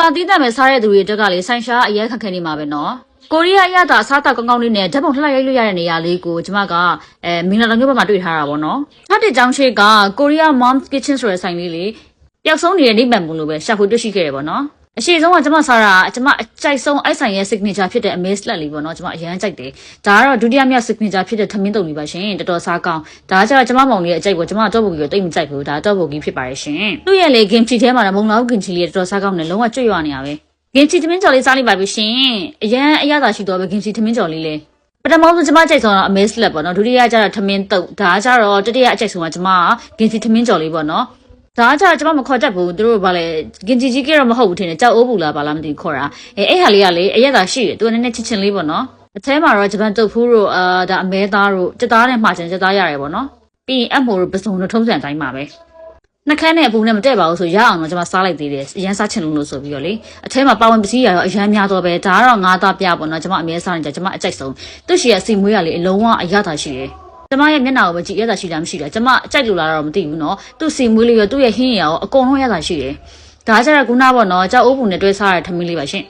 လာတီးတဲ့မဲ့စားတဲ့သူတွေတက်ကလေဆိုင်ရှားအရက်ခက်ခဲနေမှာပဲနော်ကိုရီးယားအရသာအစားအသောက်ကောင်းကောင်းလေးနဲ့ဓာတ်ပုံထလိုက်ရိုက်လို့ရတဲ့နေရာလေးကိုကျမကမင်္ဂလာတောင်မြို့ဘက်မှာတွေ့ထားတာပေါ့နော်နောက်တစ်ကြောင်းရှိကကိုရီးယား Mom's Kitchen ဆိုတဲ့ဆိုင်လေးလေပျောက်ဆုံးနေတဲ့နိဗ္ဗာန်ပုံလိုပဲရှာဖွေတွေ့ရှိခဲ့တယ်ပေါ့နော်အရှိဆုံးကကျမစားတာကျမအကြိုက်ဆုံးအိုက်ဆိုင်ရဲ့ signature ဖြစ်တဲ့ amaze slut လေးပေါ့နော်ကျမအရန်ကြိုက်တယ်ဒါကတော့ဒုတိယမြောက် signature ဖြစ်တဲ့ထမင်းတုပ်လေးပါရှင်တော်တော်စားကောင်းဒါကကျမမောင်လေးရဲ့အကြိုက်ပေါ့ကျမတော့ဘိုကြီးကိုတိတ်မကြိုက်ဘူးဒါတော့ဘိုကြီးဖြစ်ပါတယ်ရှင်သူ့ရဲ့လေ kimchi ထဲမှာတော့မုံလောက် kimchi လေးတော်တော်စားကောင်းတယ်လုံးဝကြွရွာနေတာပဲ kimchi ထမင်းကြော်လေးစားလိုက်ပါပြီရှင်အရန်အရသာရှိတော့ပဲ kimchi ထမင်းကြော်လေးလေပထမဆုံးကျမကြိုက်ဆုံးတော့ amaze slut ပေါ့နော်ဒုတိယကျတော့ထမင်းတုပ်ဒါကကျတော့တတိယအကြိုက်ဆုံးကကျမ kimchi ထမင်းကြော်လေးပေါ့နော်ဒါကကျမမခေါ်တတ်ဘူးသူတို့ကလည်းကင်ဂျီကြီးကတော့မဟုတ်ဘူးထင်တယ်ကြောက်အိုးပူလားဘာလားမသိဘူးခေါ်တာအဲ့ဟာလေးကလေအရက်သာရှိတယ်သူကနည်းနည်းချစ်ချင်လေးပေါ့နော်အထဲမှာတော့ဂျပန်တုပ်ဖူးတို့ဒါအမဲသားတို့စက်သားနဲ့မှာချင်စက်သားရတယ်ပေါ့နော်ပြီးရင်အမို့တို့ပစုံတို့ထုံးစံတိုင်းပါပဲနှခမ်းနဲ့အပူနဲ့မတည့်ပါဘူးဆိုရအောင်တော့ကျမစားလိုက်သေးတယ်အရန်စားချင်လို့ဆိုပြီးတော့လေအထဲမှာပါဝင်ပစ္စည်းရတော့အရန်များတော့ပဲဒါကတော့ငါးသားပြပေါ့နော်ကျမအမဲစားနေကြကျမအကြိုက်ဆုံးသူ့ရှိရစီမွေးရလေအလုံးဝအရသာရှိတယ်ကျမရဲ့မျက်နှာကိုပဲကြည့်ရတာရှိတာမရှိတာကျမအကြိုက်လို့လားတော့မသိဘူးเนาะသူ့စီမွေးလေးရောသူ့ရဲ့ဟင်းရရောအကုန်လုံးရတာရှိတယ်ဒါကြတဲ့ခုနပေါ့เนาะကြောက်အိုးပူနဲ့တွဲစားရတဲ့ထမင်းလေးပါရှင်